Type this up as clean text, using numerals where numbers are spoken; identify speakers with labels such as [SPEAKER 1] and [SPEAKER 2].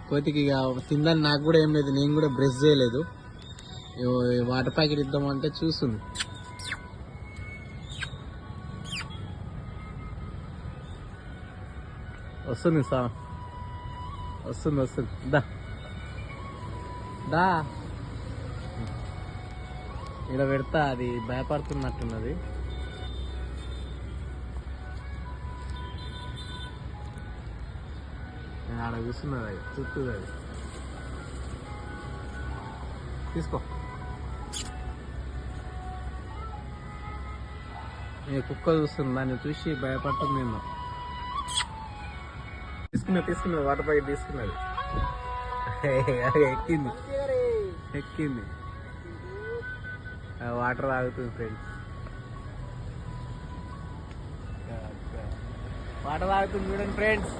[SPEAKER 1] కోతికి ఇక తిందని నాకు కూడా ఏం లేదు, నేను కూడా బ్రష్ చేయలేదు. వాటర్ ప్యాకెట్ ఇద్దామంటే చూస్తుంది. వస్తుంది వస్తుంది దా దా ఇలా పెడతా, అది భయపడుతున్నట్టున్నది. ఆడ కూర్చున్నది, అది చుట్టూ అది తీసుకో. కుక్క చూస్తుంది, దాన్ని చూసి భయపడుతుంది. నేను తీసుకున్నది వాటర్ ప్యాకెట్ తీసుకున్నది. ఎక్కింది వాటర్ తాగుతుంది ఫ్రెండ్స్. వాటర్ తాగుతుంది చూడండి ఫ్రెండ్స్.